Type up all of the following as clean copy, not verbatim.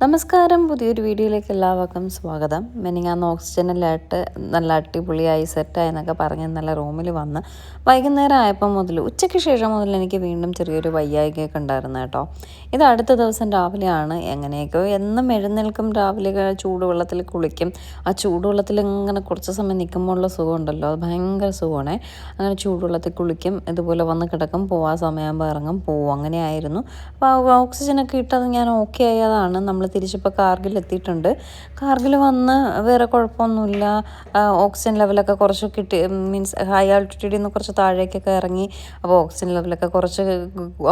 നമസ്കാരം. പുതിയൊരു വീഡിയോയിലേക്ക് എല്ലാവർക്കും സ്വാഗതം. മിനിങ്ങാന്ന് ഓക്സിജനിലായിട്ട് നല്ല അടിപൊളിയായി സെറ്റായി എന്നൊക്കെ പറഞ്ഞ് നല്ല റൂമിൽ വന്ന് വൈകുന്നേരം ആയപ്പോൾ മുതൽ ഉച്ചയ്ക്ക് ശേഷം മുതൽ എനിക്ക് വീണ്ടും ചെറിയൊരു വയ്യായ്കയൊക്കെ ഉണ്ടായിരുന്നു കേട്ടോ. ഇത് അടുത്ത ദിവസം രാവിലെയാണ്. എങ്ങനെയൊക്കെയോ എന്നും എഴുന്നേൽക്കും, രാവിലെ ചൂടുവെള്ളത്തിൽ കുളിക്കും. ആ ചൂടുവെള്ളത്തിൽ ഇങ്ങനെ കുറച്ച് സമയം നിൽക്കുമ്പോഴുള്ള സുഖമുണ്ടല്ലോ, അത് ഭയങ്കര സുഖമാണേ. അങ്ങനെ ചൂടുവെള്ളത്തിൽ കുളിക്കും, ഇതുപോലെ വന്ന് കിടക്കും, പോവാൻ സമയമാകുമ്പോൾ ഇറങ്ങും, പോവും. അങ്ങനെയായിരുന്നു. അപ്പോൾ ഓക്സിജനൊക്കെ ഇട്ടത് ഞാൻ ഓക്കെ ആയതാണ്. നമ്മൾ തിരിച്ചിപ്പോൾ കാർഗിൽ എത്തിയിട്ടുണ്ട്. കാർഗിൽ വന്ന് വേറെ കുഴപ്പമൊന്നുമില്ല. ഓക്സിജൻ ലെവലൊക്കെ കുറച്ച് കിട്ടി, മീൻസ് ഹൈ ആൾട്ടിറ്റ്യൂഡിൽ നിന്ന് കുറച്ച് താഴേക്കൊക്കെ ഇറങ്ങി. അപ്പോൾ ഓക്സിജൻ ലെവലൊക്കെ കുറച്ച്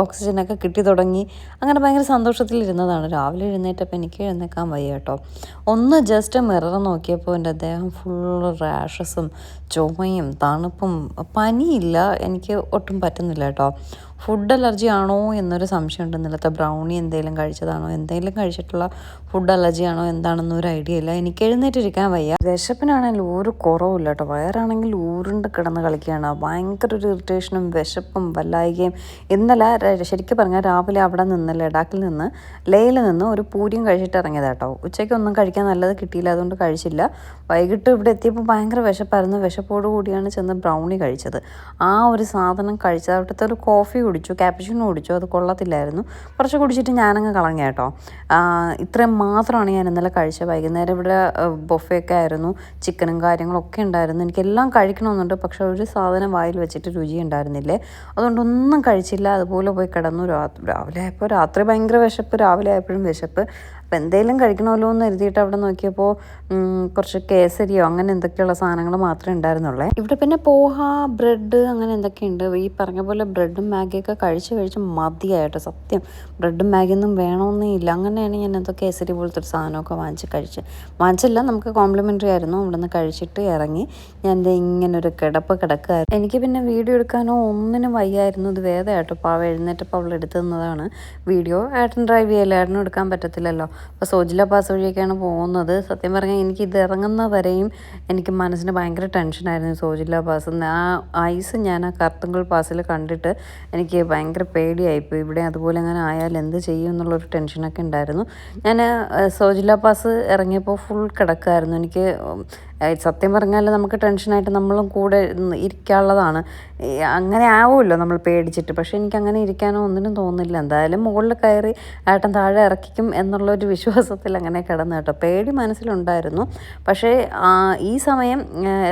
ഓക്സിജനൊക്കെ കിട്ടി തുടങ്ങി. അങ്ങനെ ഭയങ്കര സന്തോഷത്തിലിരുന്നതാണ്. രാവിലെ എഴുന്നേറ്റപ്പോൾ എനിക്ക് എഴുന്നേക്കാൻ വയ്യ കേട്ടോ. ഒന്ന് ജസ്റ്റ് മിറർ നോക്കിയപ്പോൾ എൻ്റെ ദേഹം ഫുള്ള് റാഷസും ചുമയും തണുപ്പും. പനിയില്ല, എനിക്ക് ഒട്ടും പറ്റുന്നില്ല കേട്ടോ. ഫുഡ് അലർജി ആണോ എന്നൊരു സംശയമുണ്ട്. ഇന്നലത്തെ ബ്രൗണി എന്തെങ്കിലും കഴിച്ചതാണോ, എന്തെങ്കിലും കഴിച്ചിട്ടുള്ള ഫുഡ് അലർജി ആണോ എന്താണെന്നൊരു ഒരു ഐഡിയ ഇല്ല. എനിക്ക് എഴുന്നേറ്റിരിക്കാൻ വയ്യ. വിശപ്പിനാണെങ്കിൽ ഒരു കുറവില്ല കേട്ടോ. വയറാണെങ്കിൽ ഊരുണ്ട് കിടന്ന് കളിക്കുകയാണ്. ഭയങ്കര ഒരു ഇറിറ്റേഷനും വിശപ്പും വല്ലായികയും. ഇന്നലെ ശരിക്കും പറഞ്ഞാൽ രാവിലെ അവിടെ നിന്ന് ലഡാക്കിൽ നിന്ന് ലേയിൽ നിന്ന് ഒരു പൂരിയും കഴിച്ചിട്ട് ഇറങ്ങിയത് കേട്ടോ. ഉച്ചയ്ക്കൊന്നും കഴിക്കാൻ നല്ലത് കിട്ടിയില്ല, അതുകൊണ്ട് കഴിച്ചില്ല. വൈകിട്ട് ഇവിടെ എത്തിയപ്പോൾ ഭയങ്കര വിശപ്പായിരുന്നു. വിശപ്പോടു കൂടിയാണ് ചെന്ന് ബ്രൗണി കഴിച്ചത്. ആ ഒരു സാധനം കഴിച്ചത്. അവിടുത്തെ ഒരു കോഫി കുടിച്ചു, ക്യാപ്പുച്ചിനോ കുടിച്ചു, അത് കൊള്ളത്തില്ലായിരുന്നു. കുറച്ച് കുടിച്ചിട്ട് ഞാനങ്ങ് കളഞ്ഞ കേട്ടോ. ഇത്രയും മാത്രമാണ് ഞാൻ ഇന്നലെ കഴിച്ചത്. വൈകുന്നേരം ഇവിടെ ബൊഫയൊക്കെ ആയിരുന്നു, ചിക്കനും കാര്യങ്ങളൊക്കെ ഉണ്ടായിരുന്നു. എനിക്കെല്ലാം കഴിക്കണമെന്നുണ്ട്, പക്ഷെ ഒരു സാധനം വായിൽ വെച്ചിട്ട് രുചി ഉണ്ടായിരുന്നില്ലേ, അതുകൊണ്ടൊന്നും കഴിച്ചില്ല. അതുപോലെ പോയി കിടന്നു. രാവിലെ ആയപ്പോൾ രാത്രി ഭയങ്കര വിശപ്പ്, രാവിലെ ആയപ്പോഴും വിശപ്പ്. അപ്പോൾ എന്തെങ്കിലും കഴിക്കണമല്ലോ എന്ന് എഴുതിയിട്ട് അവിടെ നോക്കിയപ്പോൾ കുറച്ച് കേസരിയോ അങ്ങനെ എന്തൊക്കെയുള്ള സാധനങ്ങൾ മാത്രമേ ഉണ്ടായിരുന്നുള്ളേ. ഇവിടെ പിന്നെ പോഹ, ബ്രെഡ് അങ്ങനെ എന്തൊക്കെയുണ്ട്. ഈ പറഞ്ഞ പോലെ ബ്രെഡും മാഗിയൊക്കെ കഴിച്ച് മതിയായിട്ട് സത്യം. ബ്രെഡും മാഗിയൊന്നും വേണമെന്നേ ഇല്ല. അങ്ങനെയാണ് ഞാൻ എന്തോ കേസരി പോലത്തെ ഒരു സാധനമൊക്കെ വാങ്ങിച്ചില്ല, നമുക്ക് കോംപ്ലിമെൻ്ററി ആയിരുന്നു. അവിടെ നിന്ന് കഴിച്ചിട്ട് ഇറങ്ങി. ഞാൻ ഇങ്ങനെ ഒരു കിടക്കുകയായിരുന്നു. എനിക്ക് പിന്നെ വീഡിയോ എടുക്കാനോ ഒന്നിനും വയ്യായിരുന്നു. ഇത് വേദമായിട്ടോ, പാവ എഴുന്നേറ്റപ്പോൾ അവൾ എടുത്തു തന്നതാണ് വീഡിയോ. ഏട്ടൻ ഡ്രൈവ് ചെയ്യല്ലേ, ഏട്ടനും എടുക്കാൻ പറ്റത്തില്ലല്ലോ. അപ്പോൾ സോജില പാസ് വഴിയൊക്കെയാണ് പോകുന്നത്. സത്യം പറഞ്ഞാൽ എനിക്കിത് ഇറങ്ങുന്ന വരെയും എനിക്ക് മനസ്സിന് ഭയങ്കര ടെൻഷനായിരുന്നു. സോജില പാസ് ആ ഐസ് ഞാൻ ആ കർത്തുങ്കൾ പാസിൽ കണ്ടിട്ട് എനിക്ക് ഭയങ്കര പേടിയായിപ്പോയി. ഇവിടെ അതുപോലെ അങ്ങനെ ആയാൽ എന്ത് ചെയ്യും എന്നുള്ളൊരു ടെൻഷനൊക്കെ ഉണ്ടായിരുന്നു. ഞാൻ സോജില പാസ് ഇറങ്ങിയപ്പോൾ ഫുൾ കിടക്കായിരുന്നു. എനിക്ക് സത്യം പറഞ്ഞാൽ നമുക്ക് ടെൻഷനായിട്ട് നമ്മളും കൂടെ ഇരിക്കാനുള്ളതാണ്. അങ്ങനെ ആവുമല്ലോ നമ്മൾ പേടിച്ചിട്ട്. പക്ഷേ എനിക്കങ്ങനെ ഇരിക്കാനോ ഒന്നിനും തോന്നുന്നില്ല. എന്തായാലും മുകളിൽ കയറി ഏട്ടൻ താഴെ ഇറക്കിക്കും എന്നുള്ളൊരു വിശ്വാസത്തിൽ അങ്ങനെ കിടന്നു കേട്ടോ. പേടി മനസ്സിലുണ്ടായിരുന്നു. പക്ഷേ ഈ സമയം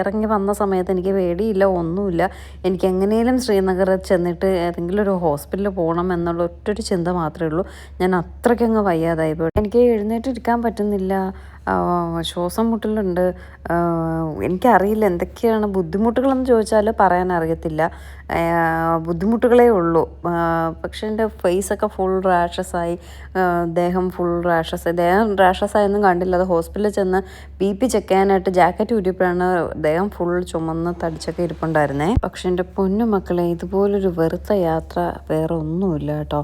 ഇറങ്ങി വന്ന സമയത്ത് എനിക്ക് പേടിയില്ല, ഒന്നുമില്ല. എനിക്ക് എങ്ങനെയും ശ്രീനഗർ ചെന്നിട്ട് ഏതെങ്കിലും ഒരു ഹോസ്പിറ്റലിൽ പോകണം എന്നുള്ള ഒറ്റൊരു ചിന്ത മാത്രമേ ഉള്ളൂ. ഞാൻ അത്രയ്ക്കങ്ങ് വയ്യാതായി പോയി. എനിക്ക് എഴുന്നേറ്റിരിക്കാൻ പറ്റുന്നില്ല, ശ്വാസം മുട്ടലുണ്ട്. എനിക്കറിയില്ല എന്തൊക്കെയാണ് ബുദ്ധിമുട്ടുകളെന്ന് ചോദിച്ചാൽ പറയാൻ അറിയത്തില്ല. ബുദ്ധിമുട്ടുകളേ ഉള്ളൂ. പക്ഷേ എൻ്റെ ഫേസൊക്കെ ഫുൾ റാഷസായി, ദേഹം ഫുൾ റാഷസായി. ദേഹം റാഷസായൊന്നും കണ്ടില്ല. അത് ഹോസ്പിറ്റലിൽ ചെന്ന് BP ചെക്ക് ചെയ്യാനായിട്ട് ജാക്കറ്റ് ഊരിയപ്പോഴാണ് ദേഹം ഫുൾ ചുമന്ന് തടിച്ചൊക്കെ ഇരിപ്പുണ്ടായിരുന്നേ. പക്ഷേ എൻ്റെ പൊന്നു മക്കളെ, ഇതുപോലൊരു വെറുത്ത യാത്ര വേറെ ഒന്നുമില്ല കേട്ടോ.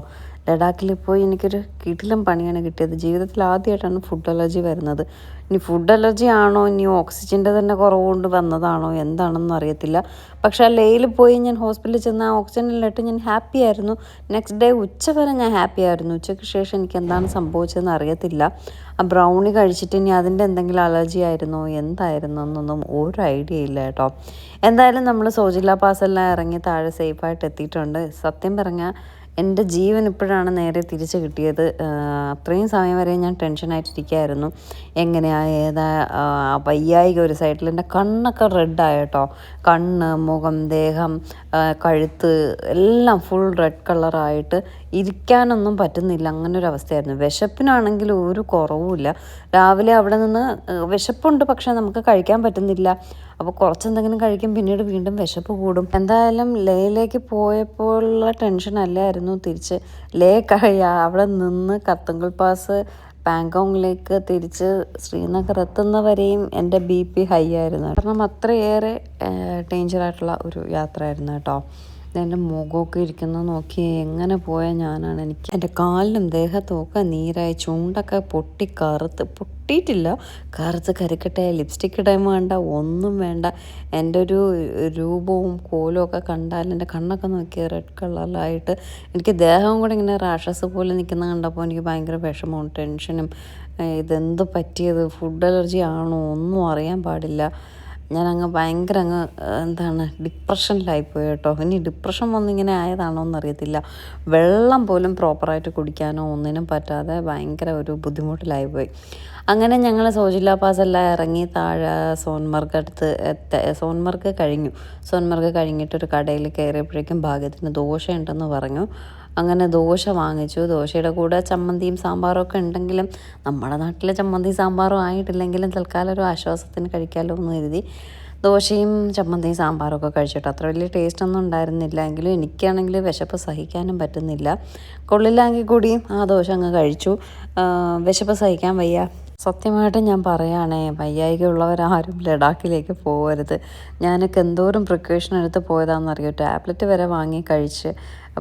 ലഡാക്കിൽ പോയി എനിക്കൊരു കിടിലം പണിയാണ് കിട്ടിയത്. ജീവിതത്തിൽ ആദ്യമായിട്ടാണ് ഫുഡ് അലർജി വരുന്നത്. ഇനി ഫുഡ് അലർജി ആണോ, ഇനി ഓക്സിജൻ്റെ തന്നെ കുറവുകൊണ്ട് വന്നതാണോ എന്താണെന്ന് അറിയത്തില്ല. പക്ഷേ ആ ലേയിൽ പോയി ഞാൻ ഹോസ്പിറ്റലിൽ ചെന്ന് ആ ഓക്സിജനിലിട്ട് ഞാൻ ഹാപ്പി ആയിരുന്നു. നെക്സ്റ്റ് ഡേ ഉച്ച വരെ ഞാൻ ഹാപ്പി ആയിരുന്നു. ഉച്ചയ്ക്ക് ശേഷം എനിക്ക് എന്താണ് സംഭവിച്ചതെന്ന് അറിയത്തില്ല. ആ ബ്രൗണി കഴിച്ചിട്ട് ഇനി അതിൻ്റെ എന്തെങ്കിലും അലർജി ആയിരുന്നോ എന്തായിരുന്നു എന്നൊന്നും ഒരു ഐഡിയ ഇല്ല കേട്ടോ. എന്തായാലും നമ്മൾ സോജില പാസെല്ലാം ഇറങ്ങി താഴെ സേഫായിട്ട് എത്തിയിട്ടുണ്ട്. സത്യം പറഞ്ഞാൽ എൻ്റെ ജീവൻ ഇപ്പോഴാണ് നേരെ തിരിച്ച് കിട്ടിയത്. അത്രയും സമയം വരെ ഞാൻ ടെൻഷനായിട്ടിരിക്കുകയായിരുന്നു. എങ്ങനെയാ ഏതാ വയ്യായിക ഒരു സൈഡിൽ. എൻ്റെ കണ്ണൊക്കെ റെഡായ കേട്ടോ. കണ്ണ്, മുഖം, ദേഹം, കഴുത്ത് എല്ലാം ഫുൾ റെഡ് കളറായിട്ട് ഇരിക്കാനൊന്നും പറ്റുന്നില്ല. അങ്ങനെ ഒരു അവസ്ഥയായിരുന്നു. വിശപ്പിനാണെങ്കിൽ ഒരു കുറവുമില്ല. രാവിലെ അവിടെ നിന്ന് വിശപ്പുണ്ട്, പക്ഷേ നമുക്ക് കഴിക്കാൻ പറ്റുന്നില്ല. അപ്പോൾ കുറച്ചെന്തെങ്കിലും കഴിക്കും, പിന്നീട് വീണ്ടും വിശപ്പ് കൂടും. എന്തായാലും ലേയിലേക്ക് പോയപ്പോഴുള്ള ടെൻഷൻ അല്ലായിരുന്നു തിരിച്ച് അവിടെ നിന്ന് കർത്തുങ്കൾ പാസ് പാങ്കോങ്ങിലേക്ക് തിരിച്ച് ശ്രീനഗർ എത്തുന്നവരെയും എൻ്റെ BP ഹൈ ആയിരുന്നു. കാരണം അത്രയേറെ ഡേഞ്ചറായിട്ടുള്ള ഒരു യാത്ര ആയിരുന്നു കേട്ടോ. എൻ്റെ മുഖമൊക്കെ ഇരിക്കുന്നത് നോക്കി എങ്ങനെ പോയാൽ ഞാനാണ്. എനിക്ക് എൻ്റെ കാലിലും ദേഹത്തുമൊക്കെ നീരായി, ചുണ്ടൊക്കെ പൊട്ടി കറുത്ത്, പൊട്ടിയിട്ടില്ല, കറുത്ത് കരിക്കട്ടെ. ലിപ്സ്റ്റിക് ഇടാൻ വേണ്ട, ഒന്നും വേണ്ട. എൻ്റെ ഒരു രൂപവും കോലും ഒക്കെ കണ്ടാൽ എൻ്റെ കണ്ണൊക്കെ നോക്കി റെഡ് കളറിലായിട്ട് എനിക്ക് ദേഹം കൂടെ ഇങ്ങനെ റാഷസ് പോലെ നിൽക്കുന്ന കണ്ടപ്പോൾ എനിക്ക് ഭയങ്കര വിഷമവും ടെൻഷനും. ഇതെന്ത് പറ്റിയത്, ഫുഡ് അലർജി ആണോ ഒന്നും അറിയാൻ പാടില്ല. ഞാനങ്ങ് ഭയങ്കര എന്താണ് ഡിപ്രഷനിലായിപ്പോയി കേട്ടോ. ഇനി ഡിപ്രഷൻ വന്നിങ്ങനെ ആയതാണോ എന്നറിയത്തില്ല. വെള്ളം പോലും പ്രോപ്പറായിട്ട് കുടിക്കാനോ ഒന്നിനും പറ്റാതെ ഭയങ്കര ഒരു ബുദ്ധിമുട്ടിലായിപ്പോയി. അങ്ങനെ ഞങ്ങൾ സോജില പാസ് എല്ലാം ഇറങ്ങി താഴെ സോൻമർഗ് കഴിഞ്ഞു. സോൻമർഗ് കഴിഞ്ഞിട്ടൊരു കടയിൽ കയറിയപ്പോഴേക്കും ഭാഗ്യത്തിന് ദോശ ഉണ്ടെന്ന് പറഞ്ഞു. അങ്ങനെ ദോശ വാങ്ങിച്ചു. ദോശയുടെ കൂടെ ചമ്മന്തിയും സാമ്പാറും ഒക്കെ ഉണ്ടെങ്കിലും നമ്മുടെ നാട്ടിലെ ചമ്മന്തി സാമ്പാറും ആയിട്ടില്ലെങ്കിലും തൽക്കാലം ഒരു ആശ്വാസത്തിന് കഴിക്കാമല്ലോ എന്ന് കരുതി ദോശയും ചമ്മന്തിയും സാമ്പാറും ഒക്കെ കഴിച്ചിട്ട് അത്ര വലിയ ടേസ്റ്റൊന്നും ഉണ്ടായിരുന്നില്ല. എങ്കിലും എനിക്കാണെങ്കിൽ വിശപ്പ് സഹിക്കാനും പറ്റുന്നില്ല. കൊള്ളില്ലെങ്കിൽ കൂടിയും ആ ദോശ അങ്ങ് കഴിച്ചു. വിശപ്പ് സഹിക്കാൻ വയ്യ. സത്യമായിട്ടും ഞാൻ പറയുകയാണേ, വയ്യായികയുള്ളവരാരും ലഡാക്കിലേക്ക് പോകരുത്. ഞാനൊക്കെ എന്തോരം പ്രിക്കോഷൻ എടുത്ത് പോയതാണെന്നറിയോ. ടാബ്ലറ്റ് വരെ വാങ്ങി കഴിച്ച്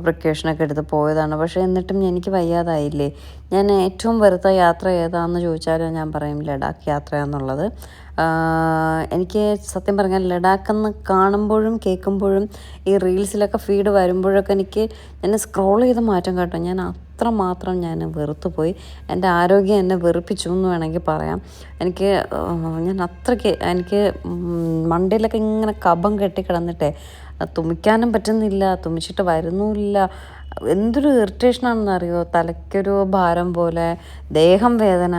പ്രിക്കോഷനൊക്കെ എടുത്ത് പോയതാണ്. പക്ഷേ എന്നിട്ടും എനിക്ക് വയ്യാതായില്ലേ. ഞാൻ ഏറ്റവും വെറുത്ത യാത്ര ഏതാണെന്ന് ചോദിച്ചാൽ ഞാൻ പറയും ലഡാക്ക് യാത്രയാണെന്നുള്ളത്. എനിക്ക് സത്യം പറഞ്ഞാൽ ലഡാക്കെന്ന് കാണുമ്പോഴും കേൾക്കുമ്പോഴും ഈ റീൽസിലൊക്കെ ഫീഡ് വരുമ്പോഴൊക്കെ ഞാൻ സ്ക്രോൾ ചെയ്ത് മാറ്റം കേട്ടോ. ഞാൻ അത്രമാത്രം ഞാൻ വെറുത്തു പോയി. എൻ്റെ ആരോഗ്യം എന്നെ വെറുപ്പിച്ചു എന്ന് വേണമെങ്കിൽ പറയാം. ഞാൻ അത്രയ്ക്ക് മണ്ടയിലൊക്കെ ഇങ്ങനെ കഫം കെട്ടിക്കിടന്നിട്ടേ തുമ്മിക്കാനും പറ്റുന്നില്ല, തുമ്മിച്ചിട്ട് വരുന്നുമില്ല. എന്തൊരു ഇറിറ്റേഷനാണെന്നറിയോ. തലയ്ക്കൊരു ഭാരം പോലെ, ദേഹം വേദന.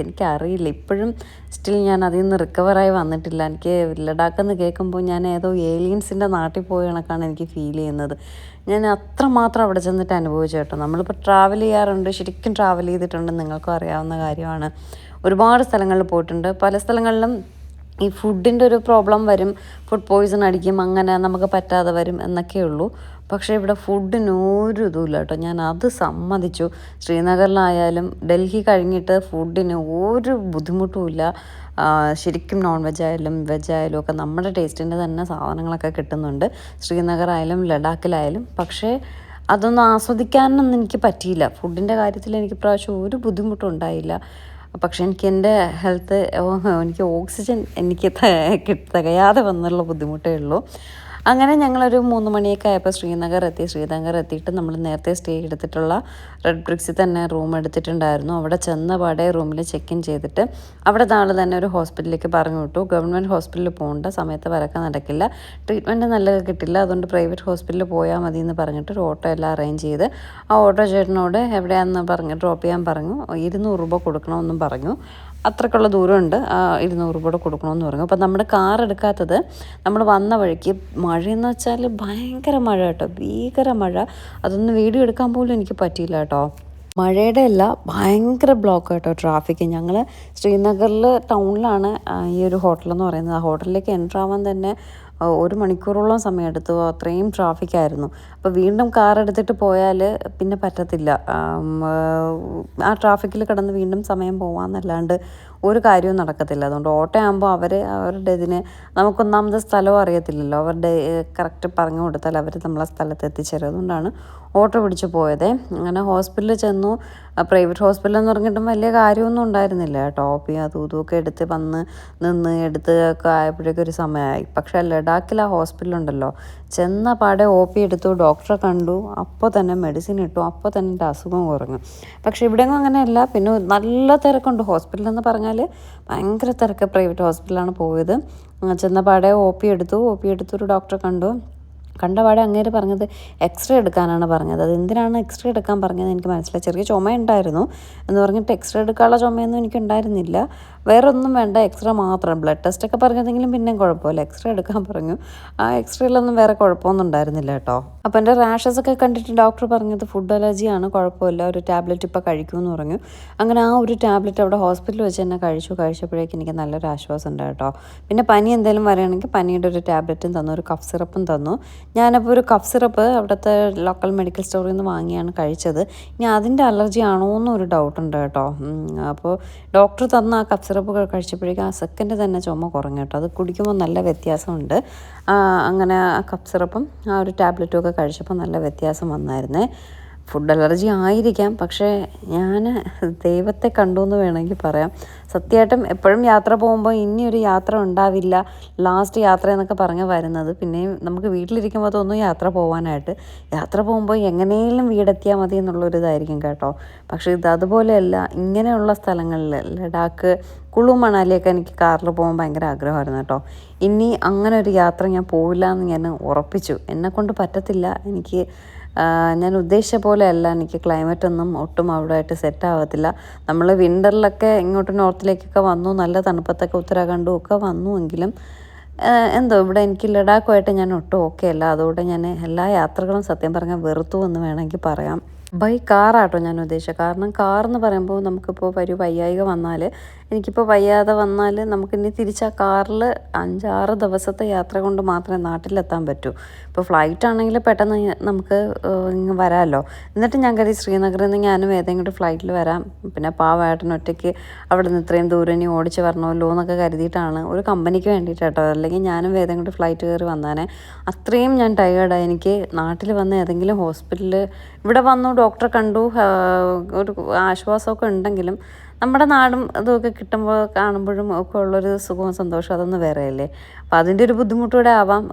എനിക്കറിയില്ല, ഇപ്പോഴും സ്റ്റിൽ ഞാൻ അതിൽ നിന്ന് റിക്കവറായി വന്നിട്ടില്ല. എനിക്ക് ലഡാക്കെന്ന് കേൾക്കുമ്പോൾ ഞാൻ ഏതോ ഏലിയൻസിൻ്റെ നാട്ടിൽ പോയ കണക്കാണ് എനിക്ക് ഫീൽ ചെയ്യുന്നത്. ഞാൻ അത്രമാത്രം അവിടെ ചെന്നിട്ട് അനുഭവിച്ചു കേട്ടോ. നമ്മളിപ്പോൾ ട്രാവൽ ചെയ്യാറുണ്ട്, ശരിക്കും ട്രാവൽ ചെയ്തിട്ടുണ്ട്, നിങ്ങൾക്കും അറിയാവുന്ന കാര്യമാണ്. ഒരുപാട് സ്ഥലങ്ങളിൽ പോയിട്ടുണ്ട്. പല സ്ഥലങ്ങളിലും ഈ ഫുഡിൻ്റെ ഒരു പ്രോബ്ലം വരും, ഫുഡ് പോയ്സൺ അടിക്കും, അങ്ങനെ നമുക്ക് പറ്റാതെ വരും എന്നൊക്കെ ഉള്ളൂ. പക്ഷേ ഇവിടെ ഫുഡിന് ഒരു ഇതുമില്ല കേട്ടോ. ഞാൻ അത് സമ്മതിച്ചു. ശ്രീനഗറിലായാലും ഡൽഹി കഴിഞ്ഞിട്ട് ഫുഡിന് ഒരു ബുദ്ധിമുട്ടുമില്ല. ശരിക്കും നോൺ വെജായാലും വെജായാലും ഒക്കെ നമ്മുടെ ടേസ്റ്റിൻ്റെ തന്നെ സാധനങ്ങളൊക്കെ കിട്ടുന്നുണ്ട്, ശ്രീനഗറായാലും ലഡാക്കിലായാലും. പക്ഷേ അതൊന്നും ആസ്വദിക്കാനൊന്നും എനിക്ക് പറ്റിയില്ല. ഫുഡിൻ്റെ കാര്യത്തിൽ എനിക്ക് പ്രാവശ്യം ഒരു ബുദ്ധിമുട്ടും ഉണ്ടായില്ല. പക്ഷെ എനിക്ക് എൻ്റെ ഹെൽത്ത്, എനിക്ക് ഓക്സിജൻ തികയാതെ വന്നുള്ള ബുദ്ധിമുട്ടേ ഉള്ളൂ. അങ്ങനെ ഞങ്ങളൊരു 3 മണിയൊക്കെ ആയപ്പോൾ ശ്രീനഗർ എത്തിയിട്ട് നമ്മൾ നേരത്തെ സ്റ്റേ എടുത്തിട്ടുള്ള റെഡ് ബ്രിക്സിൽ തന്നെ റൂം എടുത്തിട്ടുണ്ടായിരുന്നു. അവിടെ ചെന്ന പാടെ റൂമിൽ ചെക്ക് ഇൻ ചെയ്തിട്ട് അവിടെ നാളെ തന്നെ ഒരു ഹോസ്പിറ്റലിലേക്ക് പറഞ്ഞു വിട്ടു. ഗവൺമെൻറ് ഹോസ്പിറ്റലിൽ പോകേണ്ട, സമയത്ത് വരക്കാൻ നടക്കില്ല, ട്രീറ്റ്മെൻറ്റ് നല്ലത് കിട്ടില്ല, അതുകൊണ്ട് പ്രൈവറ്റ് ഹോസ്പിറ്റലിൽ പോയാൽ മതി എന്ന് പറഞ്ഞിട്ട് ഒരു ഓട്ടോ എല്ലാം അറേഞ്ച് ചെയ്ത് ആ ഓട്ടോ ചേട്ടനോട് എവിടെയാണെന്ന് പറഞ്ഞ് ഡ്രോപ്പ് ചെയ്യാൻ പറഞ്ഞു. 200 രൂപ കൊടുക്കണമെന്നും പറഞ്ഞു. അത്രയ്ക്കുള്ള ദൂരമുണ്ട്, 200 രൂപ കൊടുക്കണമെന്ന് പറഞ്ഞു. അപ്പോൾ നമ്മുടെ കാർ എടുക്കാത്തത്, നമ്മൾ വന്ന വഴിക്ക് മഴയെന്ന് വെച്ചാൽ ഭയങ്കര മഴ കേട്ടോ, ഭീകര മഴ. അതൊന്നും വീഡിയോ എടുക്കാൻ പോലും എനിക്ക് പറ്റിയില്ല കേട്ടോ. മഴയുടെ അല്ല, ഭയങ്കര ബ്ലോക്ക് കേട്ടോ, ട്രാഫിക്ക്. ഞങ്ങൾ ശ്രീനഗറിൽ ടൗണിലാണ് ഈ ഒരു ഹോട്ടലെന്ന് പറയുന്നത്. ആ ഹോട്ടലിലേക്ക് എൻ്റർ ആവാൻ തന്നെ 1 മണിക്കൂറോളം സമയമെടുത്തു. അത്രയും ട്രാഫിക്കായിരുന്നു. അപ്പോൾ വീണ്ടും കാർ എടുത്തിട്ട് പോയാൽ പിന്നെ പറ്റത്തില്ല. ആ ട്രാഫിക്കിൽ കിടന്ന് വീണ്ടും സമയം പോകാമെന്നല്ലാണ്ട് ഒരു കാര്യവും നടക്കത്തില്ല. അതുകൊണ്ട് ഓട്ടോ ആകുമ്പോൾ അവരുടെ ഇതിന് നമുക്കൊന്നാമത് സ്ഥലവും അറിയത്തില്ലല്ലോ. അവരുടെ കറക്റ്റ് പറഞ്ഞു കൊടുത്താൽ അവർ നമ്മളെ സ്ഥലത്ത് എത്തിച്ചേരും. അതുകൊണ്ടാണ് ഓട്ടോ പിടിച്ച് പോയത്. അങ്ങനെ ഹോസ്പിറ്റലിൽ ചെന്നു. പ്രൈവറ്റ് ഹോസ്പിറ്റൽ എന്ന് പറഞ്ഞിട്ടും വലിയ കാര്യമൊന്നും ഉണ്ടായിരുന്നില്ല കേട്ടോ. അതും ഇതുമൊക്കെ എടുത്ത് നിന്ന് ഒക്കെ ആയപ്പോഴേക്കും ഒരു സമയമായി. പക്ഷേ ലഡാക്കിൽ ആ ഹോസ്പിറ്റലുണ്ടല്ലോ, ചെന്ന പാടെ OP എടുത്തു, ഡോക്ടറെ കണ്ടു, അപ്പോൾ തന്നെ മെഡിസിൻ ഇട്ടു, അപ്പോൾ തന്നെ എൻ്റെ അസുഖം കുറഞ്ഞു. പക്ഷേ ഇവിടെയൊന്നും അങ്ങനെയല്ല. പിന്നെ നല്ല തിരക്കുണ്ട് ഹോസ്പിറ്റലെന്ന് പറഞ്ഞാൽ, ഭയങ്കര തിരക്ക്. പ്രൈവറ്റ് ഹോസ്പിറ്റലാണ് പോയത്. ചെന്ന പാടെ OP എടുത്തു, ഒരു ഡോക്ടറെ കണ്ട പാടെ അങ്ങേര് പറഞ്ഞത് എക്സ്റേ എടുക്കാനാണ് പറഞ്ഞത്. അത് എന്തിനാണ് എക്സ്റേ എടുക്കാൻ പറഞ്ഞത് എനിക്ക് മനസ്സിലായി. ചെറിയ ചുമ ഉണ്ടായിരുന്നു എന്ന് പറഞ്ഞിട്ട് എക്സ്റേ എടുക്കാനുള്ള ചുമയൊന്നും എനിക്കുണ്ടായിരുന്നില്ല. വേറെ ഒന്നും വേണ്ട, എക്സ്റേ മാത്രം. ബ്ലഡ് ടെസ്റ്റൊക്കെ പറഞ്ഞതെങ്കിലും പിന്നെയും കുഴപ്പമില്ല, എക്സ്റേ എടുക്കാൻ പറഞ്ഞു. ആ എക്സ്റേയിലൊന്നും വേറെ കുഴപ്പമൊന്നും ഉണ്ടായിരുന്നില്ല കേട്ടോ. അപ്പോൾ എൻ്റെ റാഷസൊക്കെ കണ്ടിട്ട് ഡോക്ടർ പറഞ്ഞത് ഫുഡ് അലർജിയാണ്, കുഴപ്പമില്ല, ഒരു ടാബ്ലറ്റ് ഇപ്പോൾ കഴിക്കുമെന്ന് പറഞ്ഞു. അങ്ങനെ ആ ഒരു ടാബ്ലറ്റ് അവിടെ ഹോസ്പിറ്റലിൽ വെച്ച് തന്നെ കഴിച്ചപ്പോഴേക്കും എനിക്ക് നല്ലൊരു ആശ്വാസം ഉണ്ട് കേട്ടോ. പിന്നെ പനി എന്തെങ്കിലും വരികയാണെങ്കിൽ പനിയുടെ ഒരു ടാബ്ലറ്റും തന്നു, ഒരു കഫ് സിറപ്പും തന്നു. ഞാനപ്പോൾ ഒരു കഫ് സിറപ്പ് അവിടുത്തെ ലോക്കൽ മെഡിക്കൽ സ്റ്റോറിൽ നിന്ന് വാങ്ങിയാണ് കഴിച്ചത്. ഇനി അതിൻ്റെ അലർജി ആണോ എന്നൊരു ഡൗട്ടുണ്ട് കേട്ടോ. അപ്പോൾ ഡോക്ടർ തന്ന ആ കഫ് സിറപ്പ് കഴിച്ചപ്പോഴേക്കും ആ സെക്കൻഡ് തന്നെ ചുമ കുറഞ്ഞു കേട്ടോ. അത് കുടിക്കുമ്പോൾ നല്ല വ്യത്യാസമുണ്ട്. അങ്ങനെ കഫ് സിറപ്പും ആ ഒരു ടാബ്ലറ്റും ഒക്കെ കഴിച്ചപ്പോൾ നല്ല വ്യത്യാസം വന്നായിരുന്നേ. ഫുഡ് അലർജി ആയിരിക്കാം, പക്ഷേ ഞാൻ ദൈവത്തെ കണ്ടു എന്ന് വേണമെങ്കിൽ പറയാം. സത്യമായിട്ടും എപ്പോഴും യാത്ര പോകുമ്പോൾ ഇനിയൊരു യാത്ര ഉണ്ടാവില്ല, ലാസ്റ്റ് യാത്ര എന്നൊക്കെ പറഞ്ഞ് വരുന്നത്. പിന്നെയും നമുക്ക് വീട്ടിലിരിക്കുമ്പോൾ തോന്നും യാത്ര പോകാനായിട്ട്. യാത്ര പോകുമ്പോൾ എങ്ങനെയെങ്കിലും വീടെത്തിയാൽ മതി എന്നുള്ളൊരിതായിരിക്കും കേട്ടോ. പക്ഷേ ഇത് അതുപോലെയല്ല. ഇങ്ങനെയുള്ള സ്ഥലങ്ങളിൽ ലഡാക്ക്, കുളു, മണാലിയൊക്കെ എനിക്ക് കാറിൽ പോകാൻ ഭയങ്കര ആഗ്രഹമായിരുന്നു കേട്ടോ. ഇനി അങ്ങനെ ഒരു യാത്ര ഞാൻ പോവില്ല എന്ന് ഞാൻ ഉറപ്പിച്ചു. എന്നെക്കൊണ്ട് പറ്റത്തില്ല. എനിക്ക് ഞാൻ ഉദ്ദേശിച്ച പോലെയല്ല. എനിക്ക് ക്ലൈമറ്റൊന്നും ഒട്ടും അവിടെ ആയിട്ട് സെറ്റ് ആവത്തില്ല. നമ്മൾ വിൻ്ററിലൊക്കെ ഇങ്ങോട്ട് നോർത്തിലേക്കൊക്കെ വന്നു, നല്ല തണുപ്പത്തൊക്കെ ഉത്തരാഖണ്ഡും ഒക്കെ വന്നുവെങ്കിലും എന്തോ ഇവിടെ എനിക്ക് ലഡാക്കുമായിട്ട് ഞാൻ ഒട്ടും ഓക്കെ അല്ല. അതുകൊണ്ട് ഞാൻ എല്ലാ യാത്രകളും സത്യം പറഞ്ഞാൽ വെറുത്തു എന്ന് വേണമെങ്കിൽ പറയാം. ബൈ കാറാട്ടോ ഞാൻ ഉദ്ദേശിച്ചത്. കാരണം കാറെന്ന് പറയുമ്പോൾ നമുക്കിപ്പോൾ ഒരു വയ്യായിക വന്നാൽ, എനിക്കിപ്പോൾ വയ്യാതെ വന്നാൽ നമുക്കിനി തിരിച്ച് ആ കാറിൽ 5-6 ദിവസത്തെ യാത്ര കൊണ്ട് മാത്രമേ നാട്ടിലെത്താൻ പറ്റൂ. ഇപ്പോൾ ഫ്ലൈറ്റ് ആണെങ്കിൽ പെട്ടെന്ന് നമുക്ക് ഇങ്ങ് വരാമല്ലോ. എന്നിട്ട് ഞാൻ കരുതി ശ്രീനഗറിൽ നിന്ന് ഞാനും ഏതെങ്കിലും ഫ്ലൈറ്റിൽ വരാം. പിന്നെ പാവമായിട്ടൻ ഒറ്റയ്ക്ക് അവിടെ നിന്ന് ഇത്രയും ദൂരം ഇനി ഓടിച്ച് വരണമല്ലോ എന്നൊക്കെ കരുതിയിട്ടാണ്, ഒരു കമ്പനിക്ക് വേണ്ടിയിട്ടാട്ടോ. അല്ലെങ്കിൽ ഞാനും ഏതെങ്കിലും ഫ്ലൈറ്റ് കയറി വന്നാനേ. അത്രയും ഞാൻ ടയേർഡായി. എനിക്ക് നാട്ടിൽ വന്ന് ഏതെങ്കിലും ഹോസ്പിറ്റലിൽ ഇവിടെ വന്നു ഡോക്ടറെ കണ്ടു, ഒരു ആശ്വാസമൊക്കെ ഉണ്ടെങ്കിലും നമ്മുടെ നാടും ഇതൊക്കെ കിട്ടുമ്പോൾ കാണുമ്പോഴും ഒക്കെ ഉള്ളൊരു സുഖവും സന്തോഷവും അതൊന്നും വേറെയല്ലേ. അപ്പോൾ അതിൻ്റെ ഒരു ബുദ്ധിമുട്ടൂടെ ആവാം.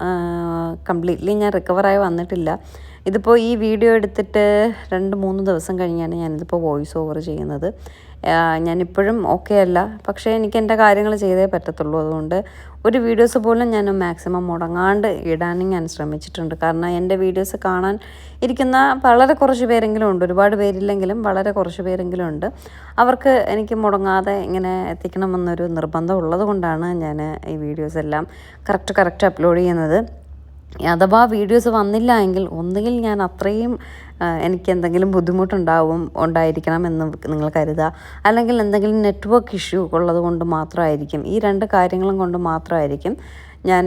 കംപ്ലീറ്റ്ലി ഞാൻ റിക്കവറായി വന്നിട്ടില്ല. ഇതിപ്പോൾ ഈ വീഡിയോ എടുത്തിട്ട് 2-3 ദിവസം കഴിഞ്ഞാണ് ഞാനിതിപ്പോൾ വോയിസ് ഓവർ ചെയ്യുന്നത്. ഞാനിപ്പോഴും ഓക്കെ അല്ല, പക്ഷേ എനിക്ക് എൻ്റെ കാര്യങ്ങൾ ചെയ്തേ പറ്റത്തുള്ളൂ. അതുകൊണ്ട് ഒരു വീഡിയോസ് പോലും ഞാൻ മാക്സിമം മുടങ്ങാണ്ട് ഇടാനും ഞാൻ ശ്രമിച്ചിട്ടുണ്ട്. കാരണം എൻ്റെ വീഡിയോസ് കാണാൻ ഇരിക്കുന്ന വളരെ കുറച്ച് പേരെങ്കിലും ഉണ്ട്, ഒരുപാട് പേരില്ലെങ്കിലും വളരെ കുറച്ച് പേരെങ്കിലും ഉണ്ട്. അവർക്ക് എനിക്ക് മുടങ്ങാതെ ഇങ്ങനെ എത്തിക്കണമെന്നൊരു നിർബന്ധം ഉള്ളത് കൊണ്ടാണ് ഞാൻ ഈ വീഡിയോസ് എല്ലാം കറക്റ്റ് അപ്ലോഡ് ചെയ്യുന്നത്. അഥവാ വീഡിയോസ് വന്നില്ല എങ്കിൽ ഒന്നുകിൽ ഞാൻ അത്രയും എനിക്ക് എന്തെങ്കിലും ഉണ്ടായിരിക്കണം എന്ന് നിങ്ങൾ കരുതുക, അല്ലെങ്കിൽ എന്തെങ്കിലും നെറ്റ്വർക്ക് ഇഷ്യൂ ഉള്ളത് കൊണ്ട് മാത്രമായിരിക്കും. ഈ 2 കാര്യങ്ങളും കൊണ്ട് മാത്രമായിരിക്കും ഞാൻ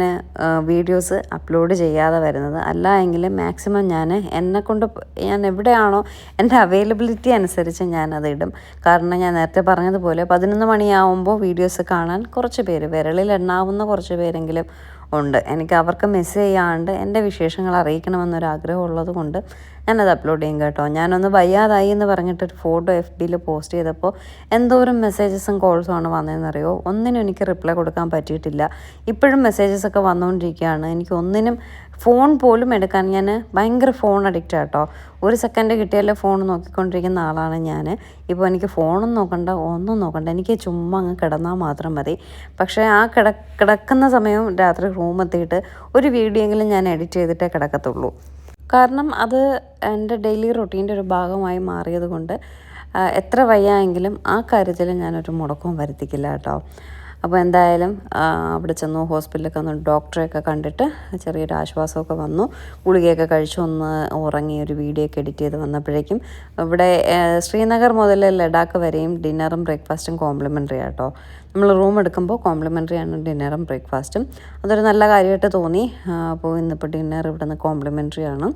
വീഡിയോസ് അപ്ലോഡ് ചെയ്യാതെ വരുന്നത്. അല്ല എങ്കിൽ മാക്സിമം ഞാൻ എവിടെയാണോ എൻ്റെ അവൈലബിലിറ്റി അനുസരിച്ച് ഞാനത് ഇടും. കാരണം ഞാൻ നേരത്തെ പറഞ്ഞതുപോലെ 11 മണിയാവുമ്പോൾ വീഡിയോസ് കാണാൻ കുറച്ച് പേര്, വിരളിൽ എണ്ണാവുന്ന കുറച്ച് പേരെങ്കിലും ഉണ്ട്. എനിക്ക് അവർക്ക് മെസ്സേജ് ചെയ്യാണ്ട് എൻ്റെ വിശേഷങ്ങൾ അറിയിക്കണമെന്നൊരാഗ്രഹം ഉള്ളത് കൊണ്ട് ഞാനത് അപ്ലോഡ് ചെയ്യും കേട്ടോ. ഞാനൊന്ന് വയ്യാതായി എന്ന് പറഞ്ഞിട്ടൊരു ഫോട്ടോ FBയിൽ പോസ്റ്റ് ചെയ്തപ്പോൾ എന്തോരം മെസ്സേജസും കോൾസും ആണ് വന്നതെന്നറിയോ. ഒന്നിനും എനിക്ക് റിപ്ലൈ കൊടുക്കാൻ പറ്റിയിട്ടില്ല. ഇപ്പോഴും മെസ്സേജസൊക്കെ വന്നുകൊണ്ടിരിക്കുകയാണ്. എനിക്ക് ഒന്നിനും ഫോൺ പോലും എടുക്കാൻ, ഞാൻ ഭയങ്കര ഫോൺ അഡിക്റ്റ് ആട്ടോ. ഒരു സെക്കൻഡ് കിട്ടിയാലേ ഫോൺ നോക്കിക്കൊണ്ടിരിക്കുന്ന ആളാണ് ഞാൻ. ഇപ്പോൾ എനിക്ക് ഫോണും നോക്കണ്ട, ഒന്നും നോക്കണ്ട, എനിക്ക് ചുമ്മാ അങ്ങ് കിടന്നാൽ മാത്രം മതി. പക്ഷേ ആ കിടക്കുന്ന സമയവും രാത്രി റൂമെത്തിയിട്ട് ഒരു വീഡിയോ എങ്കിലും ഞാൻ എഡിറ്റ് ചെയ്തിട്ടേ കിടക്കത്തുള്ളൂ. കാരണം അത് എൻ്റെ ഡെയിലി റൊട്ടീൻ്റെ ഒരു ഭാഗമായി മാറിയത് കൊണ്ട് എത്ര വയ്യായെങ്കിലും ആ കാര്യത്തിൽ ഞാനൊരു മുടക്കവും വരുത്തിക്കില്ല കേട്ടോ. അപ്പോൾ എന്തായാലും അവിടെ ചെന്നു, ഹോസ്പിറ്റലിലൊക്കെ വന്നു, ഡോക്ടറെയൊക്കെ കണ്ടിട്ട് ചെറിയൊരു ആശ്വാസമൊക്കെ വന്നു. ഗുളികയൊക്കെ കഴിച്ചു ഒന്ന് ഉറങ്ങി ഒരു വീഡിയോ ഒക്കെ എഡിറ്റ് ചെയ്ത് വന്നപ്പോഴേക്കും ഇവിടെ ശ്രീനഗർ മുതൽ ലഡാക്ക് വരെയും ഡിന്നറും ബ്രേക്ക്ഫാസ്റ്റും കോംപ്ലിമെൻ്ററി ആട്ടോ. നമ്മൾ റൂം എടുക്കുമ്പോൾ കോംപ്ലിമെൻ്ററി ആണ് ഡിന്നറും ബ്രേക്ക്ഫാസ്റ്റും. അതൊരു നല്ല കാര്യമായിട്ട് തോന്നി. അപ്പോൾ ഇന്നിപ്പോൾ ഡിന്നർ ഇവിടെ നിന്ന് കോംപ്ലിമെൻ്ററി ആണ്.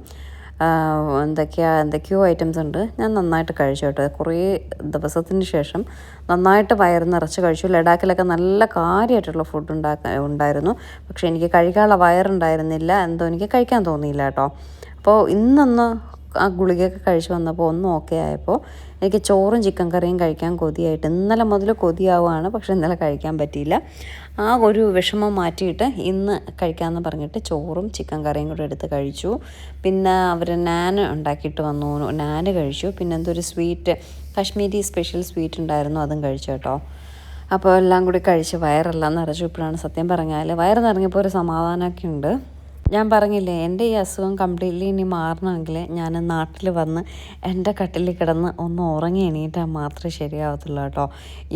എന്തൊക്കെയോ ഐറ്റംസ് ഉണ്ട്. ഞാൻ നന്നായിട്ട് കഴിച്ചു കേട്ടോ. കുറേ ദിവസത്തിന് ശേഷം നന്നായിട്ട് വയറ് നിറച്ച് കഴിച്ചു. ലഡാക്കിലൊക്കെ നല്ല കാര്യമായിട്ടുള്ള ഫുഡ് ഉണ്ടായിരുന്നു. പക്ഷേ എനിക്ക് കഴിക്കാനുള്ള വയറുണ്ടായിരുന്നില്ല, എന്തോ എനിക്ക് കഴിക്കാൻ തോന്നിയില്ല കേട്ടോ. അപ്പോൾ ഇന്നൊന്ന് ആ ഗുളികയൊക്കെ കഴിച്ച് വന്നപ്പോൾ ഒന്നും ഓക്കെ ആയപ്പോൾ എനിക്ക് ചോറും ചിക്കൻ കറിയും കഴിക്കാൻ കൊതിയായിട്ട്, ഇന്നലെ മുതൽ കൊതിയാവുകയാണ്. പക്ഷേ ഇന്നലെ കഴിക്കാൻ പറ്റിയില്ല. ആ ഒരു വിഷമം മാറ്റിയിട്ട് ഇന്ന് കഴിക്കാമെന്ന് പറഞ്ഞിട്ട് ചോറും ചിക്കൻ കറിയും കൂടെ എടുത്ത് കഴിച്ചു. പിന്നെ അവർ നാൻ ഉണ്ടാക്കിയിട്ട് വന്നു, നാൻ കഴിച്ചു. പിന്നെ എന്തൊരു സ്വീറ്റ്, കാശ്മീരി സ്പെഷ്യൽ സ്വീറ്റ് ഉണ്ടായിരുന്നു, അതും കഴിച്ചു കേട്ടോ. അപ്പോൾ എല്ലാം കൂടി കഴിച്ച് വയറെല്ലാം നിറച്ചു. ഇപ്പോഴാണ് സത്യം പറഞ്ഞാൽ വയറ് നിറങ്ങിയപ്പോൾ ഒരു സമാധാനമൊക്കെ ഉണ്ട്. ഞാൻ പറഞ്ഞില്ലേ, എൻ്റെ ഈ അസുഖം കംപ്ലീറ്റ്ലി ഇനി മാറണമെങ്കിൽ ഞാൻ നാട്ടിൽ വന്ന് എൻ്റെ കട്ടിലിൽ കിടന്ന് ഒന്ന് ഉറങ്ങി എണീറ്റാൽ മാത്രമേ ശരിയാവത്തുള്ളൂ കേട്ടോ.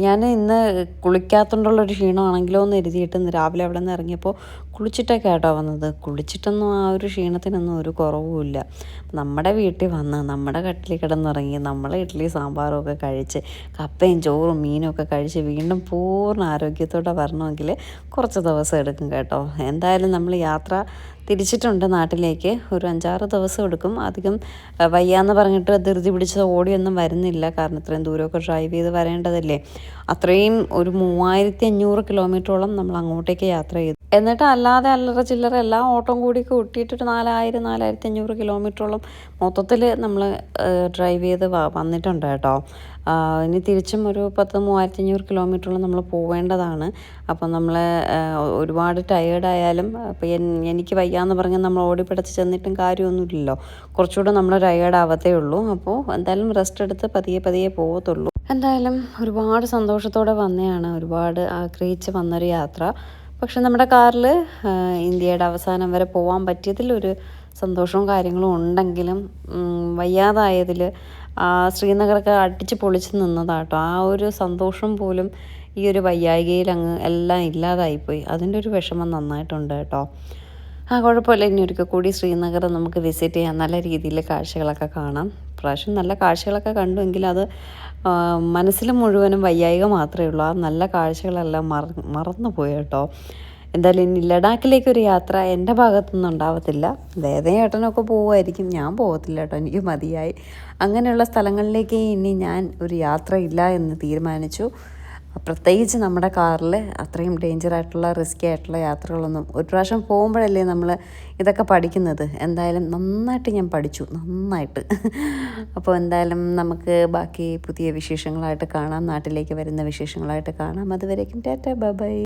ഞാൻ ഇന്ന് കുളിക്കാത്തതുകൊണ്ടുള്ളൊരു ക്ഷീണമാണെങ്കിലോ എന്ന് എഴുതിയിട്ട് ഇന്ന് രാവിലെ അവിടെ നിന്ന് ഇറങ്ങിയപ്പോൾ കുളിച്ചിട്ടൊക്കെ ആട്ടോ വന്നത്. കുളിച്ചിട്ടൊന്നും ആ ഒരു ക്ഷീണത്തിനൊന്നും ഒരു കുറവുമില്ല. നമ്മുടെ വീട്ടിൽ വന്ന് നമ്മുടെ കട്ടിലിൽ കിടന്നുറങ്ങി നമ്മൾ ഇഡ്ഡലി സാമ്പാറും ഒക്കെ കഴിച്ച് കപ്പയും ചോറും മീനും ഒക്കെ കഴിച്ച് വീണ്ടും പൂർണ്ണ ആരോഗ്യത്തോടെ വരണമെങ്കിൽ കുറച്ച് ദിവസം എടുക്കും കേട്ടോ. എന്തായാലും നമ്മൾ യാത്ര തിരിച്ചിട്ടുണ്ട് നാട്ടിലേക്ക്. ഒരു 5-6 ദിവസം എടുക്കും. അധികം വയ്യാന്ന് പറഞ്ഞിട്ട് ധൃതി പിടിച്ച് ഓടിയൊന്നും വരുന്നില്ല. കാരണം ഇത്രയും ദൂരമൊക്കെ ഡ്രൈവ് ചെയ്ത് വരേണ്ടതല്ലേ. അത്രയും ഒരു 3500 കിലോമീറ്ററോളം നമ്മൾ അങ്ങോട്ടേക്ക് യാത്ര ചെയ്തു. എന്നിട്ട് അല്ലാതെ അല്ലറ ചില്ലറ എല്ലാം ഓട്ടം കൂടി കൂട്ടിയിട്ടൊരു 4000-4500 കിലോമീറ്ററോളം മൊത്തത്തിൽ നമ്മൾ ഡ്രൈവ് ചെയ്ത് വന്നിട്ടുണ്ട് കേട്ടോ. ഇനി തിരിച്ചും ഒരു 10,000-3500 കിലോമീറ്ററോളം നമ്മൾ പോവേണ്ടതാണ്. അപ്പം നമ്മൾ ഒരുപാട് ടയേർഡായാലും അപ്പോൾ എനിക്ക് വയ്യാന്ന് പറഞ്ഞാൽ നമ്മൾ ഓടിപ്പിടച്ച് ചെന്നിട്ടും കാര്യമൊന്നുമില്ലല്ലോ. കുറച്ചുകൂടെ നമ്മൾ ടയേർഡ് ആവത്തേ ഉള്ളൂ. അപ്പോൾ എന്തായാലും റെസ്റ്റ് എടുത്ത് പതിയെ പോകത്തുള്ളൂ. എന്തായാലും ഒരുപാട് സന്തോഷത്തോടെ വന്നതാണ്, ഒരുപാട് ആഗ്രഹിച്ച് വന്നൊരു യാത്ര. പക്ഷെ നമ്മുടെ കാറിൽ ഇന്ത്യയുടെ അവസാനം വരെ പോകാൻ പറ്റിയതിലൊരു സന്തോഷവും കാര്യങ്ങളും ഉണ്ടെങ്കിലും വയ്യാതായതിൽ ശ്രീനഗറൊക്കെ അടിച്ച് പൊളിച്ച് നിന്നതാട്ടോ. ആ ഒരു സന്തോഷം പോലും ഈ ഒരു വയ്യായികയിൽ അങ്ങ് എല്ലാം ഇല്ലാതായിപ്പോയി. അതിൻ്റെ ഒരു വിഷമം നന്നായിട്ടുണ്ട് കേട്ടോ. കുഴപ്പമില്ല, ഇനി ഒരിക്കൽ കൂടി ശ്രീനഗർ നമുക്ക് വിസിറ്റ് ചെയ്യാം. നല്ല രീതിയിൽ കാഴ്ചകളൊക്കെ കാണാം. പ്രാവശ്യം നല്ല കാഴ്ചകളൊക്കെ കണ്ടുവെങ്കിൽ അത് മനസ്സിൽ മുഴുവനും വയ്യായിക മാത്രമേ ഉള്ളൂ. ആ നല്ല കാഴ്ചകളെല്ലാം മറന്നുപോയി കേട്ടോ. എന്തായാലും ഇനി ലഡാക്കിലേക്കൊരു യാത്ര എൻ്റെ ഭാഗത്തുനിന്ന് ഉണ്ടാവത്തില്ല. ഏട്ടനൊക്കെ പോവുമായിരിക്കും, ഞാൻ പോകത്തില്ല കേട്ടോ. എനിക്ക് മതിയായി. അങ്ങനെയുള്ള സ്ഥലങ്ങളിലേക്ക് ഇനി ഞാൻ ഒരു യാത്ര ഇല്ല എന്ന് തീരുമാനിച്ചു. പ്രത്യേകിച്ച് നമ്മുടെ കാറിൽ അത്രയും ഡേഞ്ചറായിട്ടുള്ള റിസ്ക്കി ആയിട്ടുള്ള യാത്രകളൊന്നും, ഒരു പ്രാവശ്യം പോകുമ്പോഴല്ലേ നമ്മൾ ഇതൊക്കെ പഠിക്കുന്നത്. എന്തായാലും നന്നായിട്ട് ഞാൻ പഠിച്ചു, നന്നായിട്ട്. അപ്പോൾ എന്തായാലും നമുക്ക് ബാക്കി പുതിയ വിശേഷങ്ങളായിട്ട് കാണാം, നാട്ടിലേക്ക് വരുന്ന വിശേഷങ്ങളായിട്ട് കാണാം. അതുവരേക്കും ടാറ്റ ബൈ ബൈ.